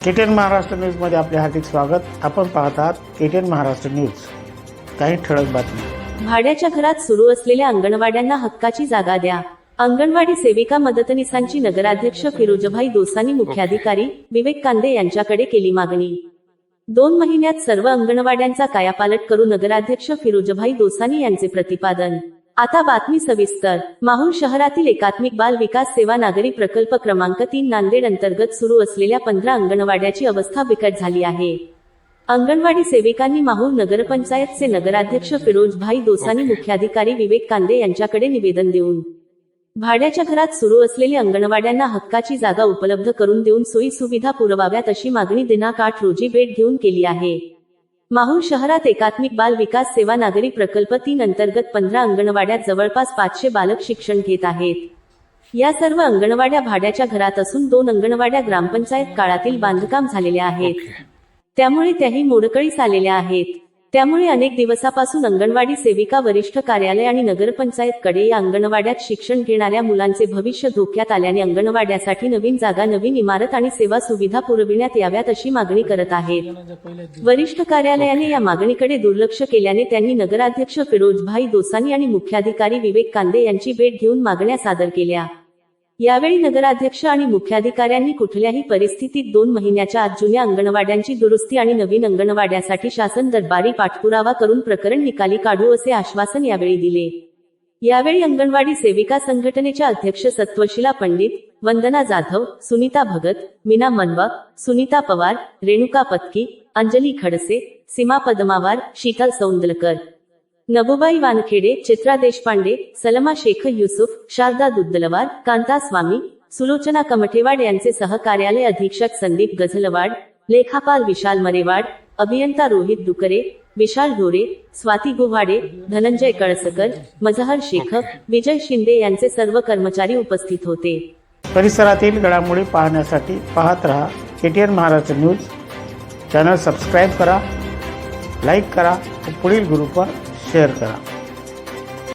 KTN Maharashtra न्यूजमध्ये आपले हार्दिक स्वागत। आपण पाहत आहात केटीएन महाराष्ट्र न्यूज। काही ठळक बातमी। भाड्याच्या घरात सुरू असलेल्या अंगणवाड्यांना हक्काची जागा द्या। अंगणवाडी सेविका मदतनीसांची नगराध्यक्ष फिरोजभाई दोसानी मुख्याधिकारी विवेक कांदे यांच्याकडे केली मागणी। 2 महिन्यात सर्व अंगणवाड्यांचा कायापालट करू नगराध्यक्ष फिरोजभाई दोसानी यांचे प्रतिपादन। आता बातमी सविस्तर। माहूर शहरातील एकात्मिक बाल विकास सेवा नागरी प्रकल्प क्रमांक 3 नांदेड अंतर्गत सुरू असलेल्या 15 अंगणवाड्याची अवस्था बिकट झाली आहे। अंगणवाडी सेविकांनी माहूर नगरपंचायतचे नगराध्यक्ष फिरोजभाई दोसानी मुख्याधिकारी विवेक कांदे यांच्याकडे निवेदन देऊन भाड्याच्या घरात सुरू असलेल्या अंगणवाड्यांना हक्काची जागा उपलब्ध करून देऊन सोयी सुविधा पुरवाव्यात अशी मागणी दिनांक 8 रोजी भेट घेऊन केली आहे। माहूर शहरात एकात्मिक बाल विकास सेवा नागरी प्रकल्प 3 अंतर्गत 15 अंगणवाड्यात जवळपास 500 बालक शिक्षण घेत आहेत। या सर्व अंगणवाड्या भाड्याच्या घरात असून 2 अंगणवाड्या ग्रामपंचायत काळातील बांधकाम झालेल्या आहेत, त्यामुळे त्याही मोडकळीस आलेल्या आहेत। त्यामुळे अनेक दिवसापासून अंगणवाडी सेविका वरिष्ठ कार्यालय आणि नगरपंचायतकडे या अंगणवाड्यात शिक्षण घेणाऱ्या मुलांचे भविष्य धोक्यात आल्याने अंगणवाड्यासाठी नवीन जागा, नवीन इमारत आणि सेवा सुविधा पुरविण्यात याव्यात अशी मागणी करत आहेत। वरिष्ठ कार्यालयाने या मागणीकडे दुर्लक्ष केल्याने त्यांनी नगराध्यक्ष फिरोजभाई दोसानी आणि मुख्याधिकारी विवेक कांदे यांची भेट घेऊन मागण्या सादर केल्या। यावेळी नगराध्यक्ष आणि मुख्याधिकाऱ्यांनी कुठल्याही परिस्थितीत 2 महिन्याच्या आत जुन्या अंगणवाड्यांची दुरुस्ती आणि नवीन अंगणवाड्यासाठी शासन दरबारी पाठपुरावा करून प्रकरण निकाली काढू असे आश्वासन यावेळी दिले। यावेळी अंगणवाडी सेविका संघटनेच्या अध्यक्ष सत्वशीला पंडित, वंदना जाधव, सुनीता भगत, मीना मनवा, सुनीता पवार, रेणुका पत्की, अंजली खडसे, सीमा पद्मावार, शीतल सौंदलकर, नबुबाई वानखेडे, चित्रा देशपांडे, सलमा शेख युसुफ, शारदा दुद्दलवार, कांता स्वामी, सुलोचना कमठेवाड यांचे सहकार्यालय अधीक्षक संदीप गझलवाड, लेखापाल विशाल मरेवाड, अभियंता रोहित दुकरे, विशाल ढोरे, स्वाती गुव्हाडे, धनंजय कळसकर, मजहर शेख, विजय शिंदे यांचे सर्व कर्मचारी उपस्थित होते। परिसरातील घडामोडी पाहण्यासाठी पाहत रहा KTN Maharashtra news. Channel subscribe करा, लाईक करा, पुढील ग्रुपवर शेअर करा।